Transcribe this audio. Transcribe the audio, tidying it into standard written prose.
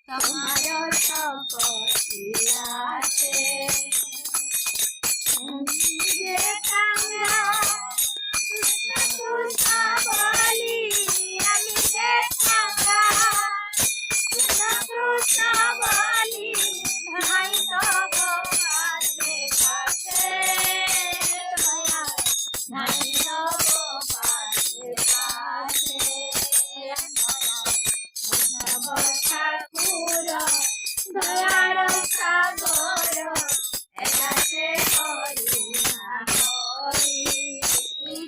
તમારો તપસ્યા છે જે કાંગા કૃષ્ણ બોલી અમે જે કાંગા કૃષ્ણ બોલી ભાઈ તો ગોવાસે પાસે ભાઈ તો ગોવાસે પાસે ઠાકુર દયાળ સાગર એના છે કરુણા કરી